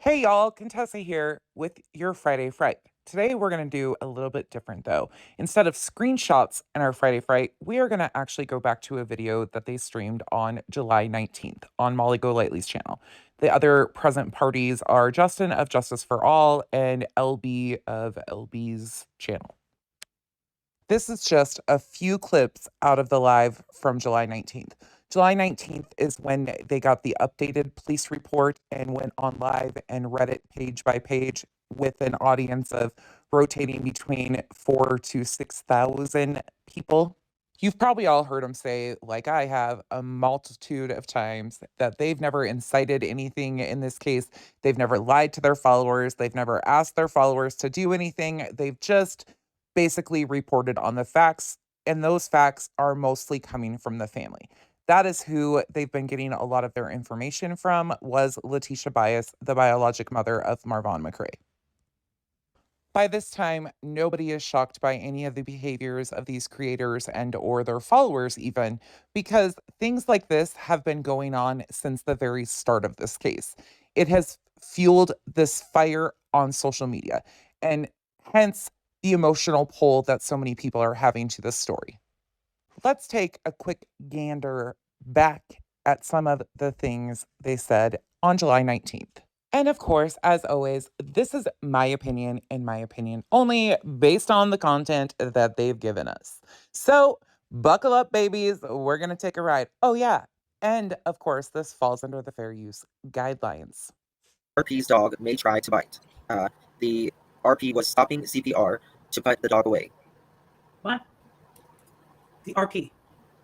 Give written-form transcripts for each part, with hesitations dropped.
Hey y'all, Contessa here with your Friday Fright. Today we're going to do a little bit different though. Instead of screenshots in our Friday Fright, we are going to actually go back to a video that they streamed on July 19th on MollyGoLightly's channel. The other present parties are Justin of Justice for All and LB of LB's channel. This is just a few clips out of the live from July 19th. July 19th is when they got the updated police report and went on live and read it page by page with an audience of rotating between 4 to 6,000 people. You've probably all heard them say, like I have, a multitude of times that they've never incited anything in this case. They've never lied to their followers. They've never asked their followers to do anything. They've just basically reported on the facts, and those facts are mostly coming from the family. That is who they've been getting a lot of their information from, was Letitia Bias, the biologic mother of Marvon McRae. By this time, nobody is shocked by any of the behaviors of these creators and or their followers even, because things like this have been going on since the very start of this case. It has fueled this fire on social media, and hence the emotional pull that so many people are having to this story. Let's take a quick gander back at some of the things they said on July 19th. And of course, as always, this is my opinion and my opinion only based on the content that they've given us. So buckle up, babies. We're going to take a ride. Oh, yeah. And of course, this falls under the fair use guidelines. RP's dog may try to bite. The RP was stopping CPR to put the dog away. What? The RP.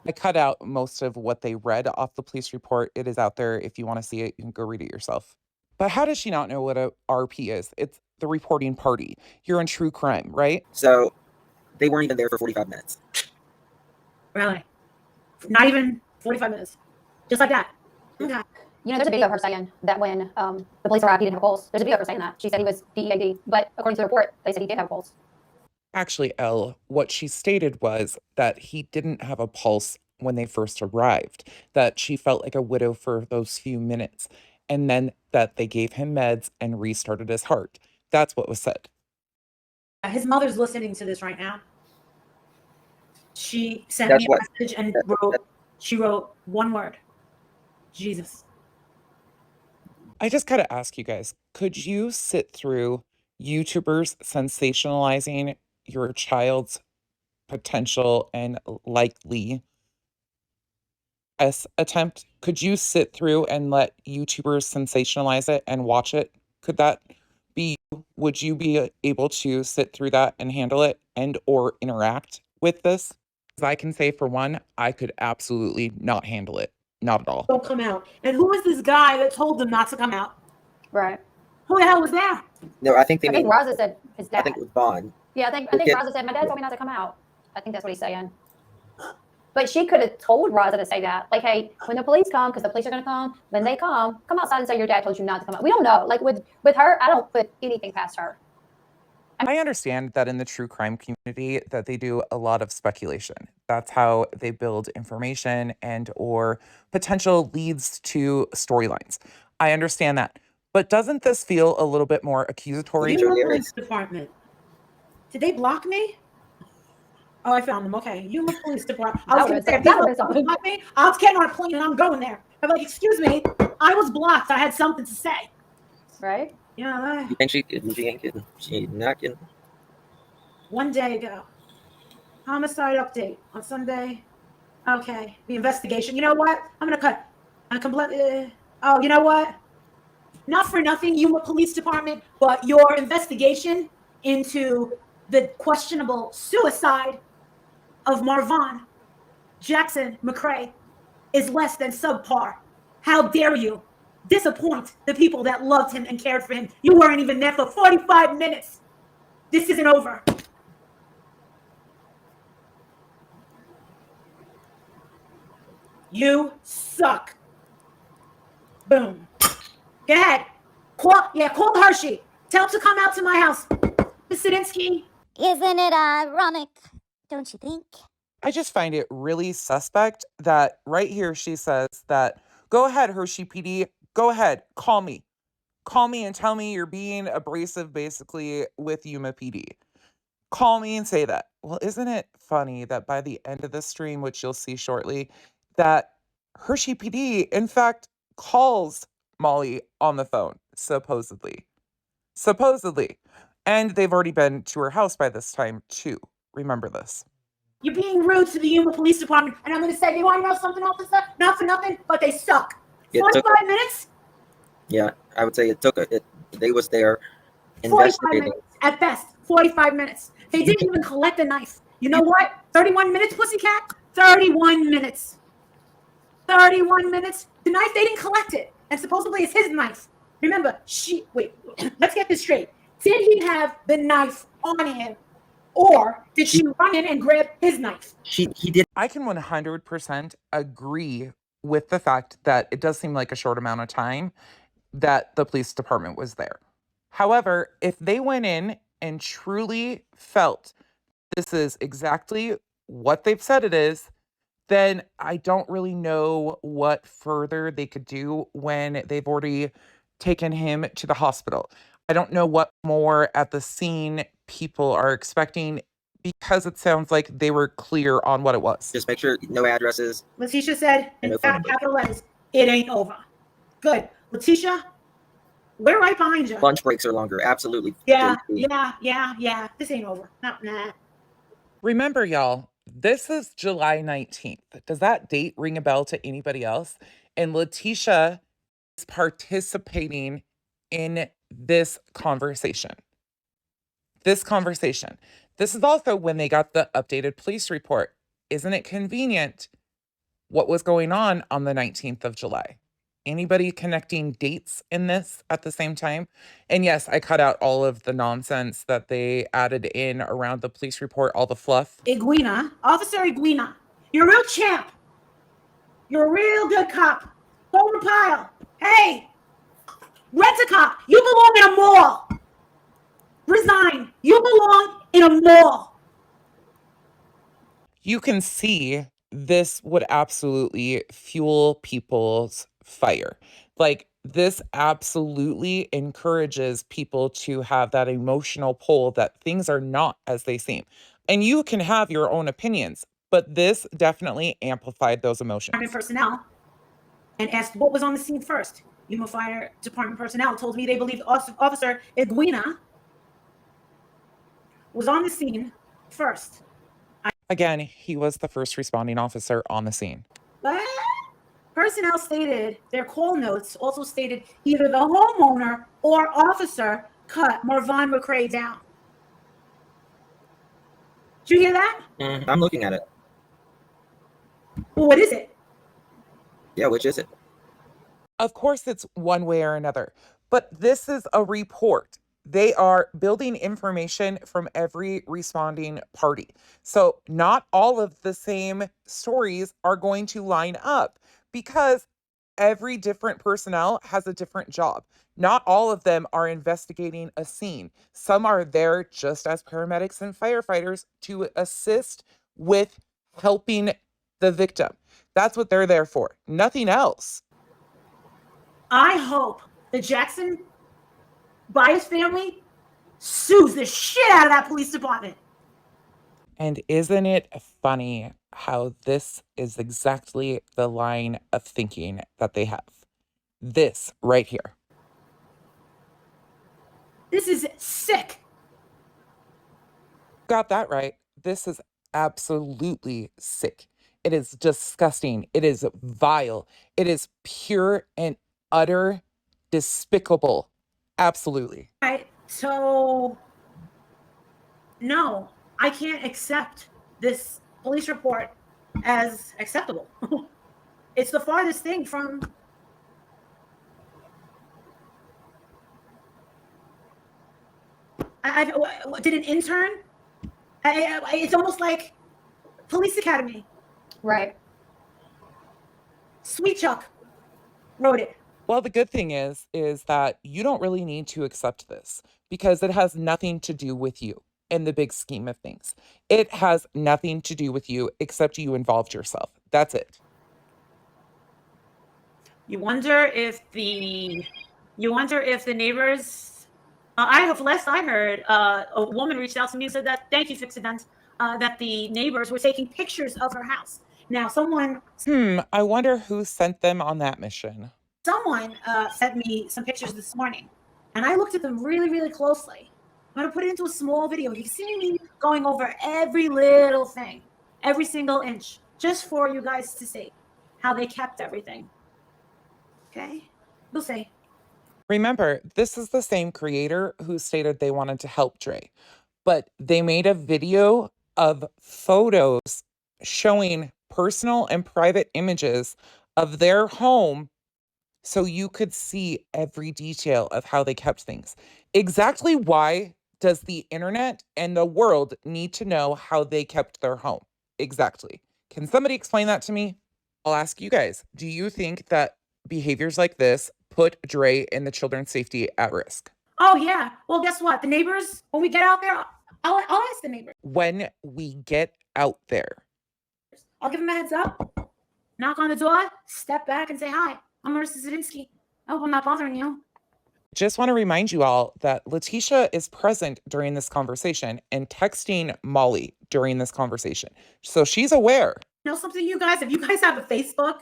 I cut out most of what they read off the police report. It is out there. If you want to see it, you can go read it yourself. But how does she not know what a RP is? It's the reporting party. You're in true crime, right? So they weren't even there for 45 minutes. Really? Not even 45 minutes. Just like that. Okay. You know, there's a video of her saying that when the police arrived, he didn't have a pulse. There's a video of her saying that. She said he was DEAD, but according to the report, they said he did have a pulse. Actually, Elle, what she stated was that he didn't have a pulse when they first arrived, that she felt like a widow for those few minutes, and then that they gave him meds and restarted his heart. That's what was said. His mother's listening to this right now. She sent me a message and she wrote one word: Jesus. I just gotta ask you guys, could you sit through YouTubers sensationalizing your child's potential and likely attempt? Could you sit through and let YouTubers sensationalize it and watch it? Could that be you? Would you be able to sit through that and handle it and or interact with this? Because I can say for one, I could absolutely not handle it. Not at all. Don't come out. And who is this guy that told them not to come out? Right. Who the hell was that? No, I think Raza said his dad. I think it was Vaughn. Yeah, I think Raza said, my dad told me not to come out. I think that's what he's saying. But she could have told Raza to say that. Like, hey, when the police come, because the police are going to come, when they come outside and say your dad told you not to come out. We don't know. Like, with her, I don't put anything past her. I understand that in the true crime community that they do a lot of speculation. That's how they build information and or potential leads to storylines. I understand that. But doesn't this feel a little bit more accusatory? Yuma Police Department. Did they block me? Oh, I found them. Okay. Yuma Police Department. I was going to say, if they block me, I'll get on a plane and I'm going there. I'm like, excuse me, I was blocked. I had something to say. Right? Yeah. You think she kidding? She ain't kidding. She's not kidding. One day ago. Homicide update on Sunday. Okay. The investigation. You know what? I'm going to cut. I completely. Oh, you know what? Not for nothing, Yuma Police Department, but your investigation into the questionable suicide of Marvon Jackson McRae is less than subpar. How dare you disappoint the people that loved him and cared for him? You weren't even there for 45 minutes. This isn't over. You suck. Boom. Go ahead. Call Hershey. Tell him to come out to my house. Mr. Sidinsky. Isn't it ironic? Don't you think? I just find it really suspect that right here she says that, go ahead, Hershey PD, go ahead, call me. Call me and tell me you're being abrasive basically with Yuma PD. Call me and say that. Well, isn't it funny that by the end of the stream, which you'll see shortly, that Hershey PD, in fact, calls Molly on the phone, supposedly. Supposedly. And they've already been to her house by this time, too. Remember this. You're being rude to the Yuma Police Department, and I'm going to say, you want to know something, officer? Not for nothing, but they suck. It took- 45 minutes? Yeah, I would say it took it. They was there 45 investigating. minutes at best. 45 minutes. They didn't even collect the knife. You know what? 31 minutes, pussycat? 31 minutes. 31 minutes. The knife, they didn't collect it. And supposedly it's his knife. Remember, wait, let's get this straight. Did he have the knife on him? Or did she run in and grab his knife? He did. I can 100% agree with the fact that it does seem like a short amount of time that the police department was there. However, if they went in and truly felt this is exactly what they've said it is, then I don't really know what further they could do when they've already taken him to the hospital. I don't know what more at the scene people are expecting because it sounds like they were clear on what it was. Just make sure no addresses. Letitia said, in No phone number. capital letters, it ain't over. Good. Letitia, we're right behind you. Lunch breaks are longer. Absolutely. Yeah. This ain't over. Nah. Remember, y'all, this is July 19th. Does that date ring a bell to anybody else? And Letitia is participating in this conversation. This is also when they got the updated police report. Isn't it convenient what was going on the 19th of July? Anybody connecting dates in this at the same time? And yes, I cut out all of the nonsense that they added in around the police report, all the fluff. Iguina, Officer Iguina, you're a real champ. You're a real good cop. Golden Pile. Hey, Rent-A-Cop, you belong in a mall. Resign. You belong in a mall. You can see this would absolutely fuel people's fire. Like, this absolutely encourages people to have that emotional pull that things are not as they seem. And you can have your own opinions, but this definitely amplified those emotions. Department personnel and asked what was on the scene first. Yuma Fire Department personnel told me they believed Officer Iguina was on the scene first. Again, he was the first responding officer on the scene. But personnel stated their call notes also stated either the homeowner or officer cut Marvon McCray down. Did you hear that? I'm looking at it. Well, what is it? Yeah, which is it? Of course, it's one way or another, but this is a report. They are building information from every responding party. So not all of the same stories are going to line up because every different personnel has a different job. Not all of them are investigating a scene. Some are there just as paramedics and firefighters to assist with helping the victim. That's what they're there for. Nothing else. I hope the Jackson Bias family sues the shit out of that police department. And isn't it funny how this is exactly the line of thinking that they have? This right here. This is sick. Got that right. This is absolutely sick. It is disgusting. It is vile. It is pure and utter despicable. Absolutely. Right. So, no, I can't accept this police report as acceptable. It's the farthest thing from I did an intern. It's almost like Police Academy. Right. Sweet Chuck wrote it. Well, the good thing is that you don't really need to accept this because it has nothing to do with you in the big scheme of things. It has nothing to do with you except you involved yourself. That's it. You wonder if the You wonder if the neighbors. Last I heard, a woman reached out to me and said that, thank you, Fixident, that the neighbors were taking pictures of her house. Now, someone I wonder who sent them on that mission. sent me some pictures this morning, and I looked at them really, really closely. I'm going to put it into a small video. You can see me going over every little thing, every single inch, just for you guys to see how they kept everything. Okay? We'll see. Remember, this is the same creator who stated they wanted to help Dre, but they made a video of photos showing personal and private images of their home so you could see every detail of how they kept things. Exactly why does the internet and the world need to know how they kept their home? Exactly. Can somebody explain that to me? I'll ask you guys. Do you think that behaviors like this put Dre and the children's safety at risk? Oh, yeah. Well, guess what? The neighbors, when we get out there, I'll ask the neighbors. When we get out there, I'll give them a heads up, knock on the door, step back and say, hi, I'm Marissa Zadinsky. I hope I'm not bothering you. just want to remind you all that Letitia is present during this conversation and texting Molly during this conversation. So she's aware. You know something, you guys? If you guys have a Facebook,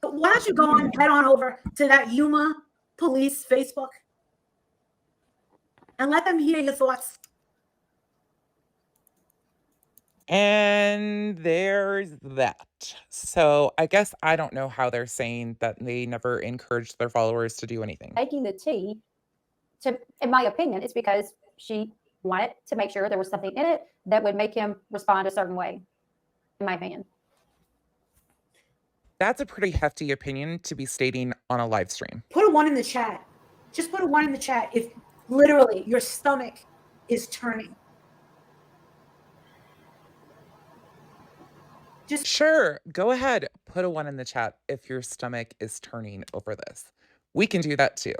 why don't you go on, head on over to that Yuma Police Facebook and let them hear your thoughts. And there's that. So I guess I don't know how they're saying that they never encouraged their followers to do anything. Taking the tea, in my opinion, it's because she wanted to make sure there was something in it that would make him respond a certain way, in my opinion. That's a pretty hefty opinion to be stating on a live stream. Put a 1 in the chat. Just put a 1 in the chat if literally your stomach is turning. Just Sure, go ahead. Put a 1 in the chat if your stomach is turning over this. We can do that too.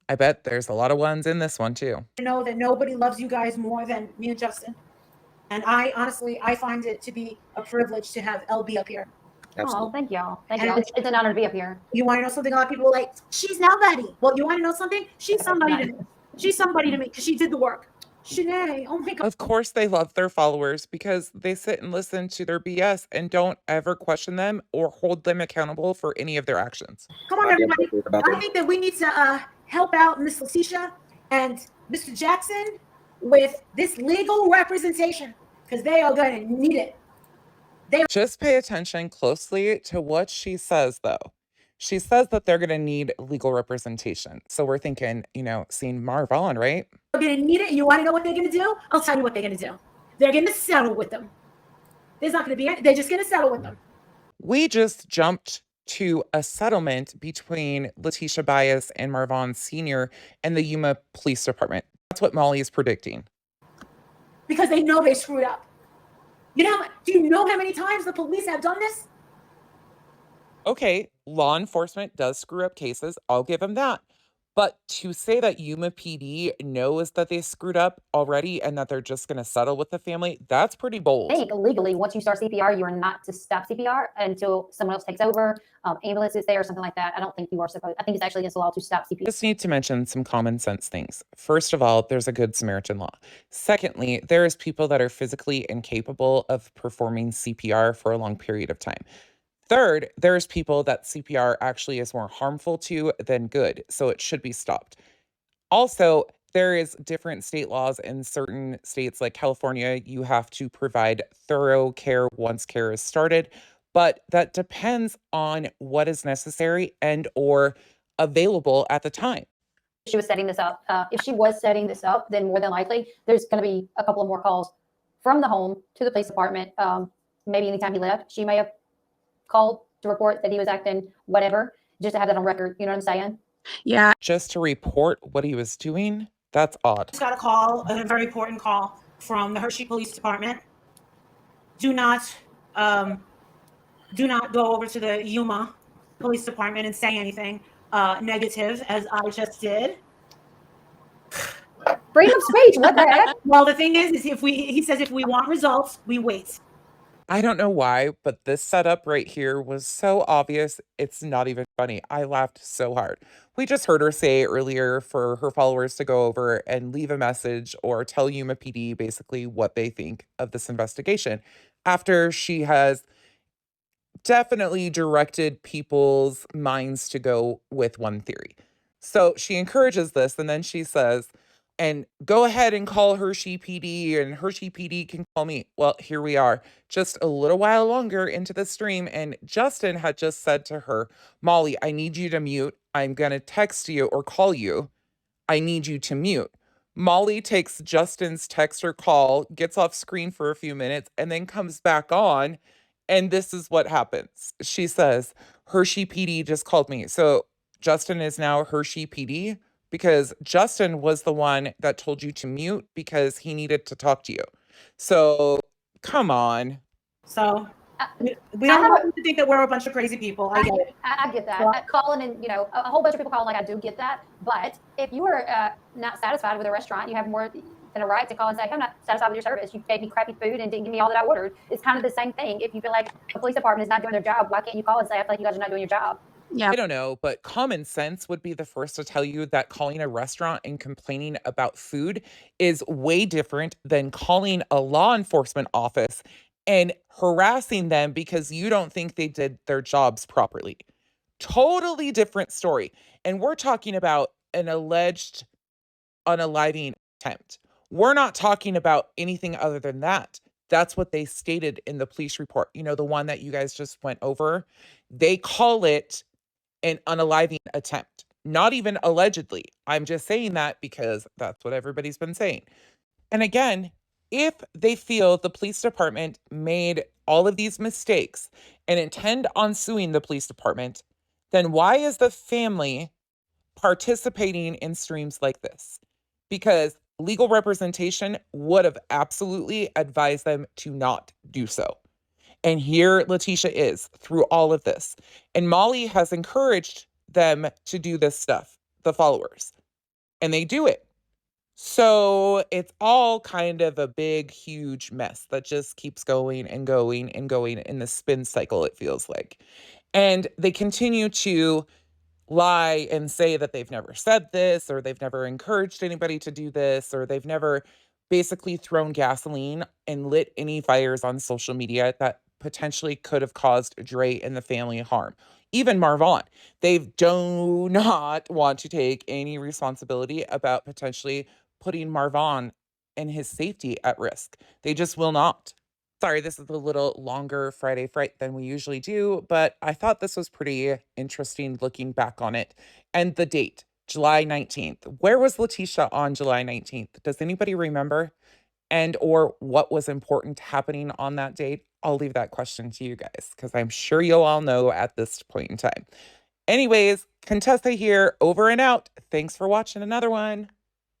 I bet there's a lot of 1s in this one too. know that nobody loves you guys more than me and Justin. And I honestly find it to be a privilege to have LB up here. Oh, thank y'all. Thank And y'all. It's an honor to be up here. You want to know something? A lot of people are like, she's nobody. Well, you want to know something? She's somebody to me. She's somebody to me because she did the work. Shanae, oh my God. Of course, they love their followers because they sit and listen to their BS and don't ever question them or hold them accountable for any of their actions. Come on, everybody. I think that we need to help out Miss Letitia and Mr. Jackson with this legal representation because they are going to need it. Just pay attention closely to what she says, though. She says that they're going to need legal representation. So we're thinking, seeing Marvon, right? They're going to need it. And you want to know what they're going to do? I'll tell you what they're going to do. They're going to settle with them. There's not going to be any. They're just going to settle with them. We just jumped to a settlement between Letitia Bias and Marvon Sr. and the Yuma Police Department. That's what Molly is predicting. Because they know they screwed up. Do you know how many times the police have done this? Okay, law enforcement does screw up cases. I'll give them that. But to say that Yuma PD knows that they screwed up already and that they're just going to settle with the family, that's pretty bold. I think legally, once you start CPR, you are not to stop CPR until someone else takes over, ambulance is there or something like that. I don't think you are supposed. I think it's actually against the law to stop CPR. Just need to mention some common sense things. First of all, there's a Good Samaritan law. Secondly, there's people that are physically incapable of performing CPR for a long period of time. Third, there's people that CPR actually is more harmful to than good, so it should be stopped. Also, there is different state laws in certain states like California. You have to provide thorough care once care is started, but that depends on what is necessary and or available at the time. She was setting this up. If she was setting this up, then more than likely there's going to be a couple of more calls from the home to the police department. Maybe anytime he left, she may have called to report that he was acting whatever, just to have that on record. You know what I'm saying? Yeah. Just to report what he was doing? That's odd. Just got a call, a very important call from the Hershey Police Department. Do not go over to the Yuma Police Department and say anything negative, as I just did. Freedom of speech. What the heck? Well, the thing is he says if we want results, we wait. I don't know why, but this setup right here was so obvious, it's not even funny. I laughed so hard. We just heard her say earlier for her followers to go over and leave a message or tell Yuma PD basically what they think of this investigation after she has definitely directed people's minds to go with one theory. So she encourages this, and then she says, and go ahead and call Hershey PD, and Hershey PD can call me. Well, here we are, just a little while longer into the stream, and Justin had just said to her, Molly, I need you to mute. I'm going to text you or call you. I need you to mute. Molly takes Justin's text or call, gets off screen for a few minutes, and then comes back on. And this is what happens. She says, Hershey PD just called me. So Justin is now Hershey PD because Justin was the one that told you to mute because he needed to talk to you. So come on. So I- we I don't have want them to think that we're a bunch of crazy people. I get it. I get that. Well- Calling and, a whole bunch of people calling, like, I do get that. But if you are not satisfied with a restaurant, you have more than a right to call and say, I'm not satisfied with your service. You gave me crappy food and didn't give me all that I ordered. It's kind of the same thing. If you feel like the police department is not doing their job, why can't you call and say, I feel like you guys are not doing your job? Yeah. I don't know, but common sense would be the first to tell you that calling a restaurant and complaining about food is way different than calling a law enforcement office and harassing them because you don't think they did their jobs properly. Totally different story. And we're talking about an alleged unaliving attempt. We're not talking about anything other than that. That's what they stated in the police report. You know, the one that you guys just went over. They call it an unaliving attempt, not even allegedly. I'm just saying that because that's what everybody's been saying. And again, if they feel the police department made all of these mistakes and intend on suing the police department, then why is the family participating in streams like this? Because legal representation would have absolutely advised them to not do so. And here Letitia is through all of this. And Molly has encouraged them to do this stuff, the followers, and they do it. So it's all kind of a big, huge mess that just keeps going and going and going in the spin cycle, it feels like. And they continue to lie and say that they've never said this, or they've never encouraged anybody to do this, or they've never basically thrown gasoline and lit any fires on social media that potentially could have caused Dre and the family harm. Even Marvon, they do not want to take any responsibility about potentially putting Marvon and his safety at risk. They just will not. Sorry, this is a little longer Friday Fright than we usually do, but I thought this was pretty interesting looking back on it. And the date, July 19th. Where was Letitia on July 19th? Does anybody remember? And or what was important happening on that date? I'll leave that question to you guys because I'm sure you'll all know at this point in time. Anyways, Contessa here, over and out. Thanks for watching another one.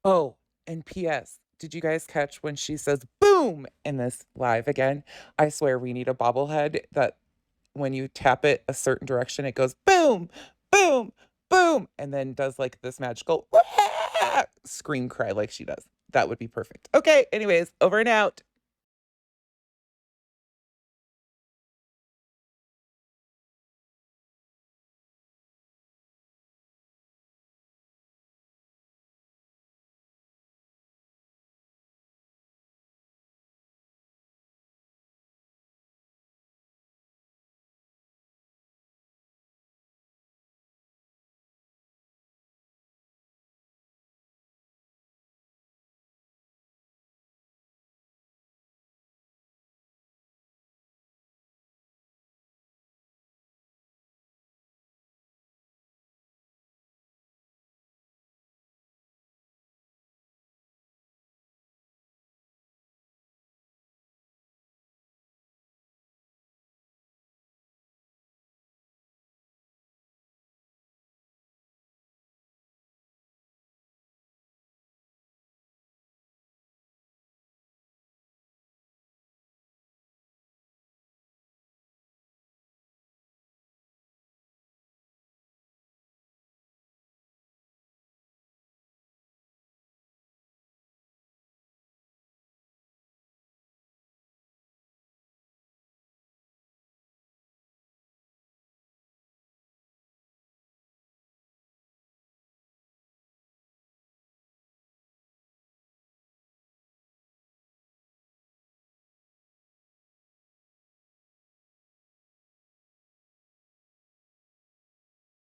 Oh, and P.S. Did you guys catch when she says boom in this live again? I swear we need a bobblehead that when you tap it a certain direction, it goes boom, boom, boom, and then does like this magical scream cry like she does. That would be perfect. Okay, anyways, over and out.